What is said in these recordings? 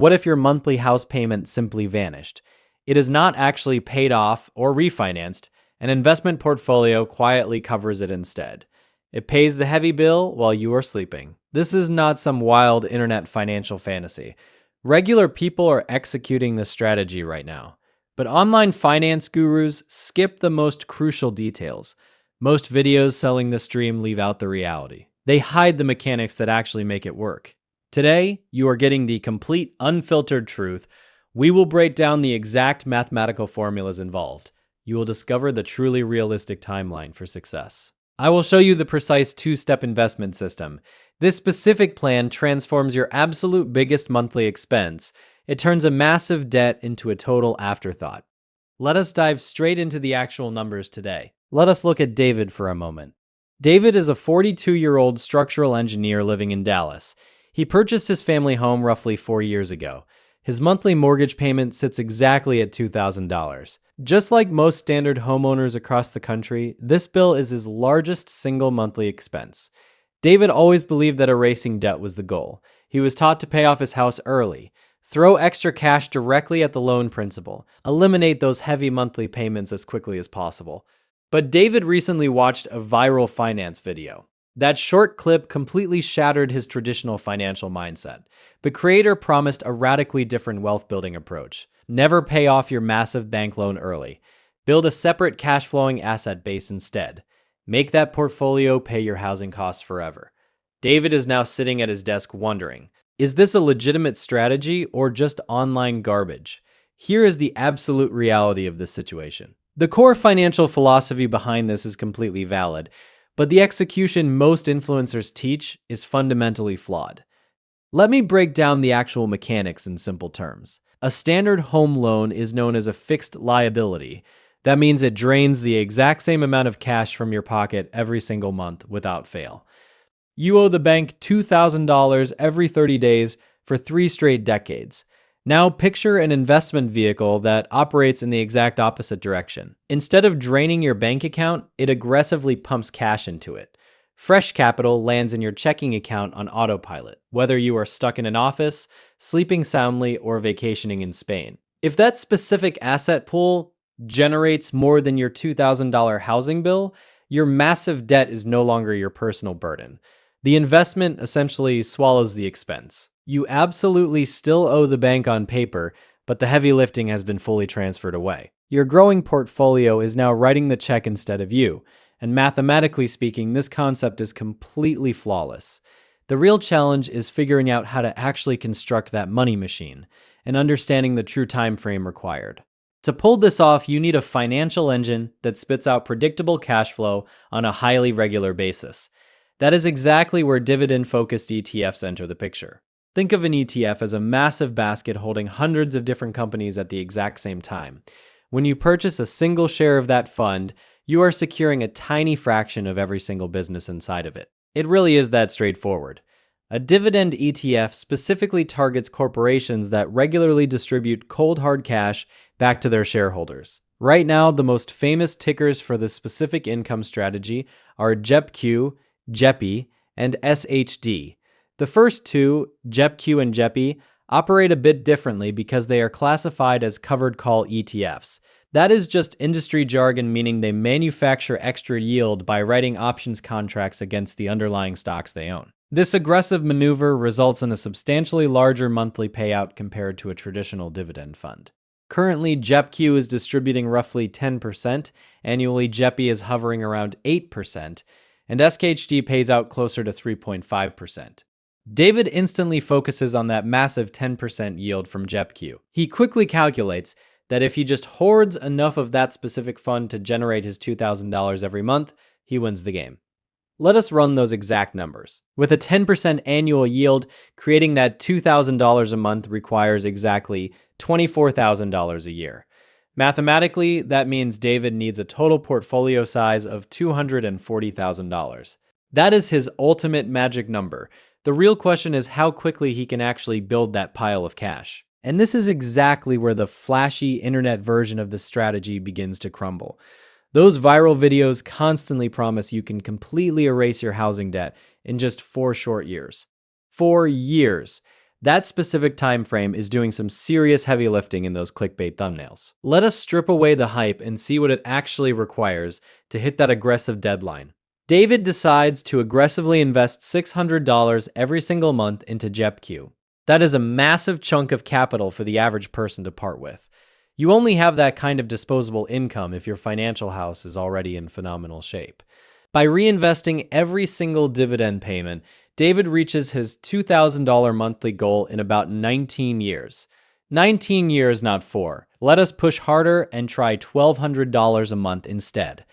What if your monthly house payment simply vanished? It is not actually paid off or refinanced. An investment portfolio quietly covers it instead. It pays the heavy bill while you are sleeping. This is not some wild internet financial fantasy. Regular people are executing this strategy right now. But online finance gurus skip the most crucial details. Most videos selling this dream leave out the reality. They hide the mechanics that actually make it work. Today, you are getting the complete, unfiltered truth. We will break down the exact mathematical formulas involved. You will discover the truly realistic timeline for success. I will show you the precise two-step investment system. This specific plan transforms your absolute biggest monthly expense. It turns a massive debt into a total afterthought. Let us dive straight into the actual numbers today. Let us look at David for a moment. David is a 42-year-old structural engineer living in Dallas. He purchased his family home roughly 4 years ago. His monthly mortgage payment sits exactly at $2,000. Just like most standard homeowners across the country, this bill is his largest single monthly expense. David always believed that erasing debt was the goal. He was taught to pay off his house early, throw extra cash directly at the loan principal, eliminate those heavy monthly payments as quickly as possible. But David recently watched a viral finance video. That short clip completely shattered his traditional financial mindset. The creator promised a radically different wealth-building approach. Never pay off your massive bank loan early. Build a separate cash-flowing asset base instead. Make that portfolio pay your housing costs forever. David is now sitting at his desk wondering, is this a legitimate strategy or just online garbage? Here is the absolute reality of this situation. The core financial philosophy behind this is completely valid, but the execution most influencers teach is fundamentally flawed. Let me break down the actual mechanics in simple terms. A standard home loan is known as a fixed liability. That means it drains the exact same amount of cash from your pocket every single month without fail. You owe the bank $2,000 every 30 days for 3 straight decades. Now picture an investment vehicle that operates in the exact opposite direction. Instead of draining your bank account, it aggressively pumps cash into it. Fresh capital lands in your checking account on autopilot, whether you are stuck in an office, sleeping soundly, or vacationing in Spain. If that specific asset pool generates more than your $2,000 housing bill, your massive debt is no longer your personal burden. The investment essentially swallows the expense. You absolutely still owe the bank on paper, but the heavy lifting has been fully transferred away. Your growing portfolio is now writing the check instead of you, and mathematically speaking, this concept is completely flawless. The real challenge is figuring out how to actually construct that money machine and understanding the true time frame required. To pull this off, you need a financial engine that spits out predictable cash flow on a highly regular basis. That is exactly where dividend-focused ETFs enter the picture. Think of an ETF as a massive basket holding hundreds of different companies at the exact same time. When you purchase a single share of that fund, you are securing a tiny fraction of every single business inside of it. It really is that straightforward. A dividend ETF specifically targets corporations that regularly distribute cold hard cash back to their shareholders. Right now, the most famous tickers for this specific income strategy are JEPQ, JEPI, and SHD. The first two, JEPQ and JEPI, operate a bit differently because they are classified as covered call ETFs. That is just industry jargon, meaning they manufacture extra yield by writing options contracts against the underlying stocks they own. This aggressive maneuver results in a substantially larger monthly payout compared to a traditional dividend fund. Currently, JEPQ is distributing roughly 10%, annually JEPI is hovering around 8%, and SCHD pays out closer to 3.5%. David instantly focuses on that massive 10% yield from JEPQ. He quickly calculates that if he just hoards enough of that specific fund to generate his $2,000 every month, he wins the game. Let us run those exact numbers. With a 10% annual yield, creating that $2,000 a month requires exactly $24,000 a year. Mathematically, that means David needs a total portfolio size of $240,000. That is his ultimate magic number. The real question is how quickly he can actually build that pile of cash. And this is exactly where the flashy internet version of this strategy begins to crumble. Those viral videos constantly promise you can completely erase your housing debt in just 4 short years. 4 years. That specific time frame is doing some serious heavy lifting in those clickbait thumbnails. Let us strip away the hype and see what it actually requires to hit that aggressive deadline. David decides to aggressively invest $600 every single month into JEPQ. That is a massive chunk of capital for the average person to part with. You only have that kind of disposable income if your financial house is already in phenomenal shape. By reinvesting every single dividend payment, David reaches his $2,000 monthly goal in about 19 years. 19 years, not 4. Let us push harder and try $1,200 a month instead.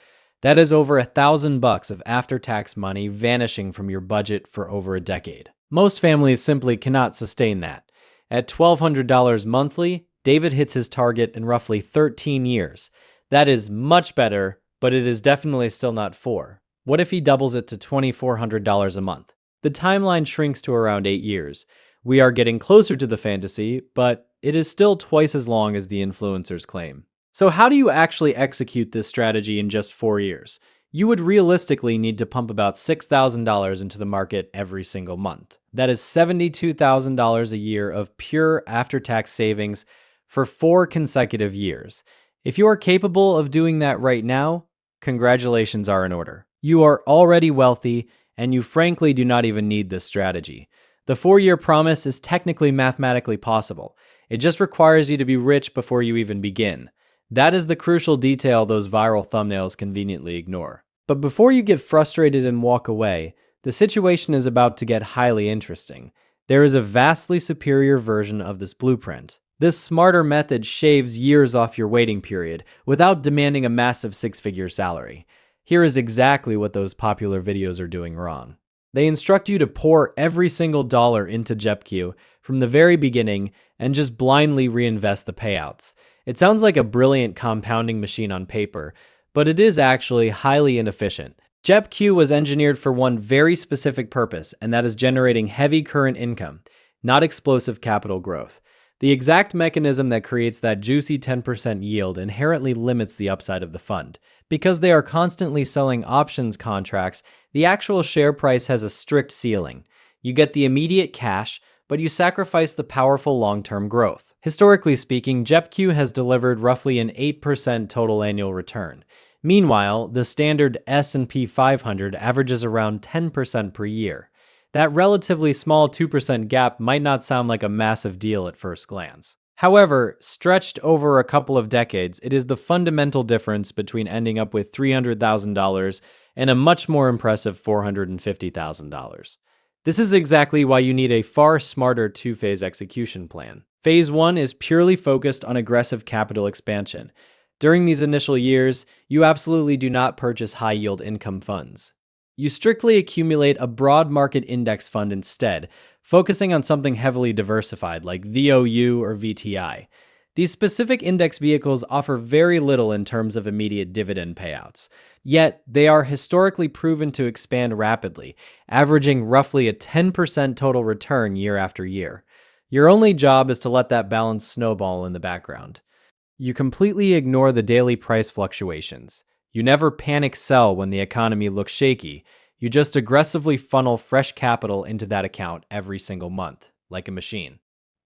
That is over $1,000 of after-tax money vanishing from your budget for over a decade. Most families simply cannot sustain that. At $1,200 monthly, David hits his target in roughly 13 years. That is much better, but it is definitely still not 4. What if he doubles it to $2,400 a month? The timeline shrinks to around 8 years. We are getting closer to the fantasy, but it is still twice as long as the influencers claim. So how do you actually execute this strategy in just 4 years? You would realistically need to pump about $6,000 into the market every single month. That is $72,000 a year of pure after-tax savings for 4 consecutive years. If you are capable of doing that right now, congratulations are in order. You are already wealthy, and you frankly do not even need this strategy. The 4-year promise is technically mathematically possible. It just requires you to be rich before you even begin. That is the crucial detail those viral thumbnails conveniently ignore. But before you get frustrated and walk away, the situation is about to get highly interesting. There is a vastly superior version of this blueprint. This smarter method shaves years off your waiting period without demanding a massive 6-figure salary. Here is exactly what those popular videos are doing wrong. They instruct you to pour every single dollar into JEPQ from the very beginning and just blindly reinvest the payouts. It sounds like a brilliant compounding machine on paper, but it is actually highly inefficient. JEPQ was engineered for one very specific purpose, and that is generating heavy current income, not explosive capital growth. The exact mechanism that creates that juicy 10% yield inherently limits the upside of the fund. Because they are constantly selling options contracts, the actual share price has a strict ceiling. You get the immediate cash, but you sacrifice the powerful long-term growth. Historically speaking, JEPQ has delivered roughly an 8% total annual return. Meanwhile, the standard S&P 500 averages around 10% per year. That relatively small 2% gap might not sound like a massive deal at first glance. However, stretched over a couple of decades, it is the fundamental difference between ending up with $300,000 and a much more impressive $450,000. This is exactly why you need a far smarter 2-phase execution plan. Phase 1 is purely focused on aggressive capital expansion. During these initial years, you absolutely do not purchase high-yield income funds. You strictly accumulate a broad market index fund instead, focusing on something heavily diversified like VOU or VTI. These specific index vehicles offer very little in terms of immediate dividend payouts, yet they are historically proven to expand rapidly, averaging roughly a 10% total return year after year. Your only job is to let that balance snowball in the background. You completely ignore the daily price fluctuations. You never panic sell when the economy looks shaky. You just aggressively funnel fresh capital into that account every single month, like a machine.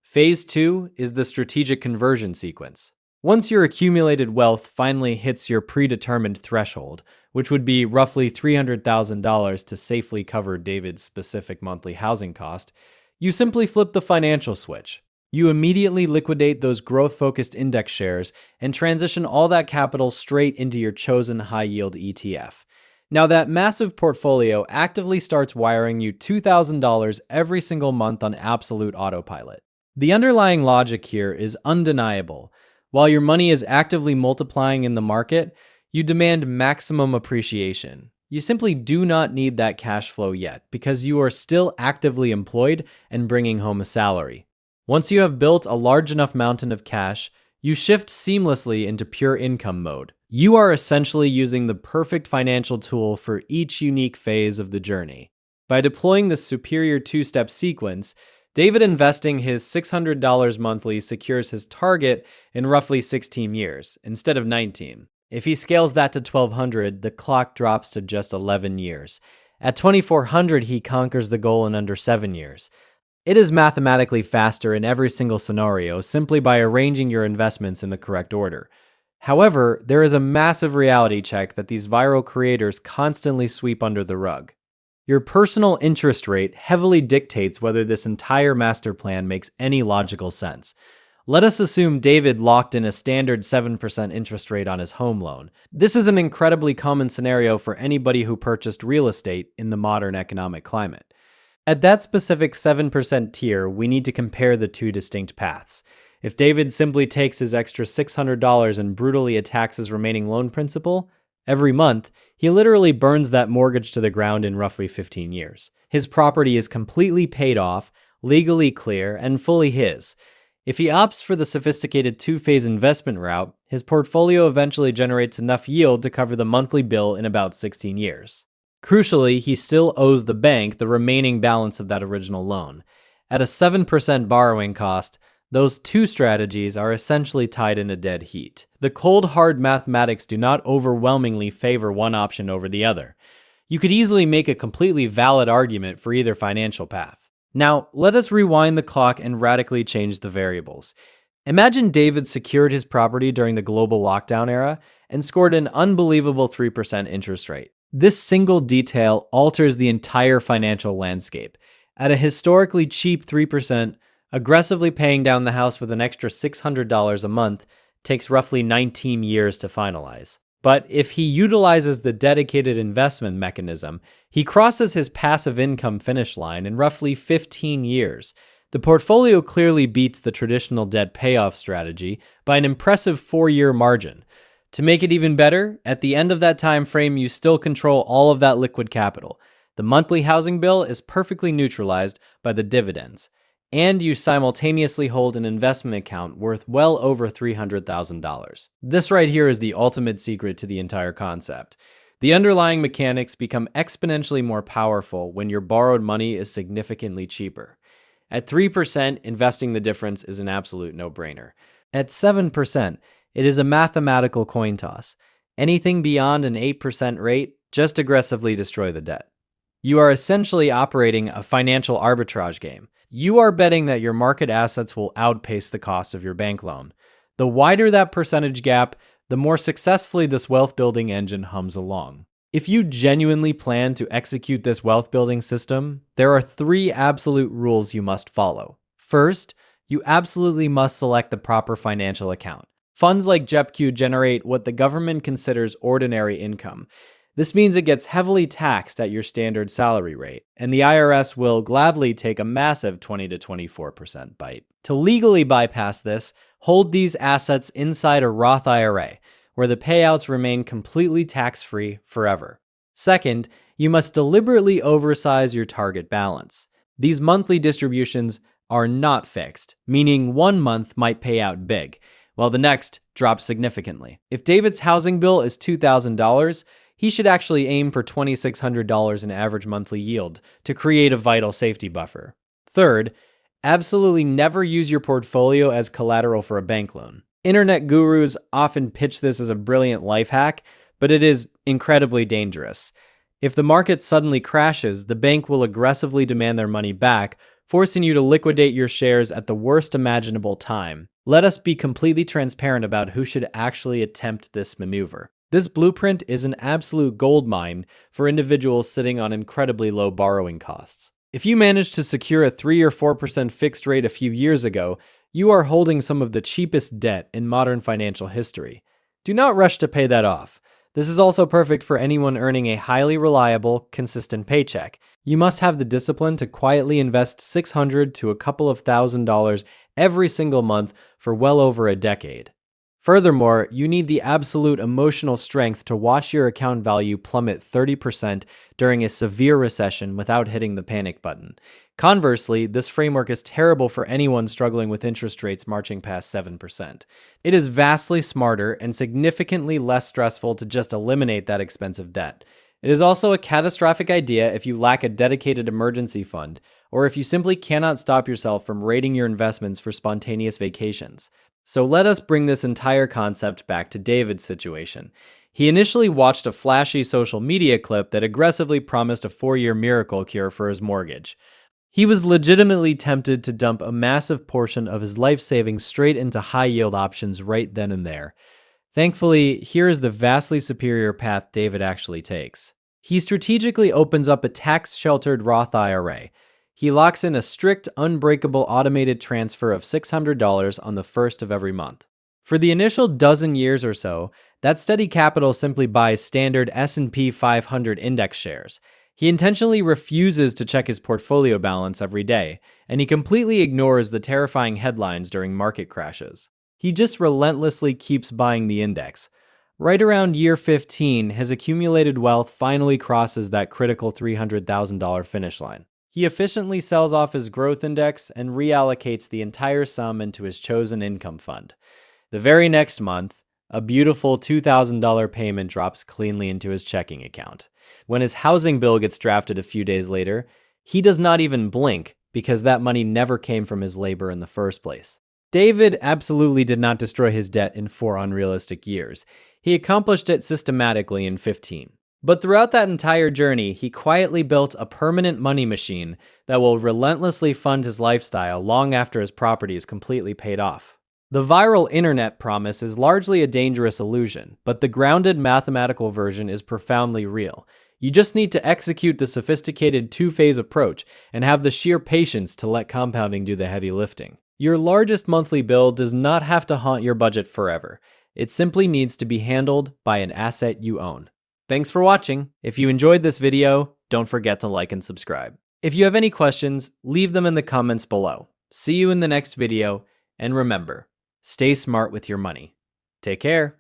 Phase 2 is the strategic conversion sequence. Once your accumulated wealth finally hits your predetermined threshold, which would be roughly $300,000 to safely cover David's specific monthly housing cost, you simply flip the financial switch. You immediately liquidate those growth-focused index shares and transition all that capital straight into your chosen high-yield ETF. Now that massive portfolio actively starts wiring you $2,000 every single month on absolute autopilot. The underlying logic here is undeniable. While your money is actively multiplying in the market, you demand maximum appreciation. You simply do not need that cash flow yet because you are still actively employed and bringing home a salary. Once you have built a large enough mountain of cash, you shift seamlessly into pure income mode. You are essentially using the perfect financial tool for each unique phase of the journey. By deploying this superior 2-step sequence, David investing his $600 monthly secures his target in roughly 16 years, instead of 19. If he scales that to 1,200, the clock drops to just 11 years. At 2,400, he conquers the goal in under 7 years. It is mathematically faster in every single scenario simply by arranging your investments in the correct order. However, there is a massive reality check that these viral creators constantly sweep under the rug. Your personal interest rate heavily dictates whether this entire master plan makes any logical sense. Let us assume David locked in a standard 7% interest rate on his home loan. This is an incredibly common scenario for anybody who purchased real estate in the modern economic climate. At that specific 7% tier, we need to compare the two distinct paths. If David simply takes his extra $600 and brutally attacks his remaining loan principal, every month, he literally burns that mortgage to the ground in roughly 15 years. His property is completely paid off, legally clear, and fully his. If he opts for the sophisticated two-phase investment route, his portfolio eventually generates enough yield to cover the monthly bill in about 16 years. Crucially, he still owes the bank the remaining balance of that original loan. At a 7% borrowing cost, those two strategies are essentially tied in a dead heat. The cold hard mathematics do not overwhelmingly favor one option over the other. You could easily make a completely valid argument for either financial path. Now, let us rewind the clock and radically change the variables. Imagine David secured his property during the global lockdown era and scored an unbelievable 3% interest rate. This single detail alters the entire financial landscape. At a historically cheap 3%, aggressively paying down the house with an extra $600 a month takes roughly 19 years to finalize. But if he utilizes the dedicated investment mechanism, he crosses his passive income finish line in roughly 15 years. The portfolio clearly beats the traditional debt payoff strategy by an impressive 4-year margin. To make it even better, at the end of that time frame, you still control all of that liquid capital. The monthly housing bill is perfectly neutralized by the dividends, and you simultaneously hold an investment account worth well over $300,000. This right here is the ultimate secret to the entire concept. The underlying mechanics become exponentially more powerful when your borrowed money is significantly cheaper. At 3%, investing the difference is an absolute no-brainer. At 7%, it is a mathematical coin toss. Anything beyond an 8% rate, just aggressively destroy the debt. You are essentially operating a financial arbitrage game. You are betting that your market assets will outpace the cost of your bank loan. The wider that percentage gap, the more successfully this wealth building engine hums along. If you genuinely plan to execute this wealth building system, there are 3 absolute rules you must follow. First, you absolutely must select the proper financial account. Funds like JEPQ generate what the government considers ordinary income. This means it gets heavily taxed at your standard salary rate, and the IRS will gladly take a massive 20 to 24% bite. To legally bypass this, hold these assets inside a Roth IRA, where the payouts remain completely tax-free forever. Second, you must deliberately oversize your target balance. These monthly distributions are not fixed, meaning one month might pay out big, while the next drops significantly. If David's housing bill is $2,000, he should actually aim for $2,600 in average monthly yield to create a vital safety buffer. Third, absolutely never use your portfolio as collateral for a bank loan. Internet gurus often pitch this as a brilliant life hack, but it is incredibly dangerous. If the market suddenly crashes, the bank will aggressively demand their money back, forcing you to liquidate your shares at the worst imaginable time. Let us be completely transparent about who should actually attempt this maneuver. This blueprint is an absolute goldmine for individuals sitting on incredibly low borrowing costs. If you managed to secure a 3 or 4% fixed rate a few years ago, you are holding some of the cheapest debt in modern financial history. Do not rush to pay that off. This is also perfect for anyone earning a highly reliable, consistent paycheck. You must have the discipline to quietly invest $600 to a couple of $1,000 every single month for well over a decade. Furthermore, you need the absolute emotional strength to watch your account value plummet 30% during a severe recession without hitting the panic button. Conversely, this framework is terrible for anyone struggling with interest rates marching past 7%. It is vastly smarter and significantly less stressful to just eliminate that expensive debt. It is also a catastrophic idea if you lack a dedicated emergency fund, or if you simply cannot stop yourself from raiding your investments for spontaneous vacations. So let us bring this entire concept back to David's situation. He initially watched a flashy social media clip that aggressively promised a 4-year miracle cure for his mortgage. He was legitimately tempted to dump a massive portion of his life savings straight into high-yield options right then and there. Thankfully, here is the vastly superior path David actually takes. He strategically opens up a tax-sheltered Roth IRA. He locks in a strict, unbreakable automated transfer of $600 on the first of every month. For the initial dozen years or so, that steady capital simply buys standard S&P 500 index shares. He intentionally refuses to check his portfolio balance every day, and he completely ignores the terrifying headlines during market crashes. He just relentlessly keeps buying the index. Right around year 15, his accumulated wealth finally crosses that critical $300,000 finish line. He efficiently sells off his growth index and reallocates the entire sum into his chosen income fund. The very next month, a beautiful $2,000 payment drops cleanly into his checking account. When his housing bill gets drafted a few days later, he does not even blink because that money never came from his labor in the first place. David absolutely did not destroy his debt in 4 unrealistic years. He accomplished it systematically in 15. But throughout that entire journey, he quietly built a permanent money machine that will relentlessly fund his lifestyle long after his property is completely paid off. The viral internet promise is largely a dangerous illusion, but the grounded mathematical version is profoundly real. You just need to execute the sophisticated two-phase approach and have the sheer patience to let compounding do the heavy lifting. Your largest monthly bill does not have to haunt your budget forever. It simply needs to be handled by an asset you own. Thanks for watching. If you enjoyed this video, don't forget to like and subscribe. If you have any questions, leave them in the comments below. See you in the next video, and remember, stay smart with your money. Take care.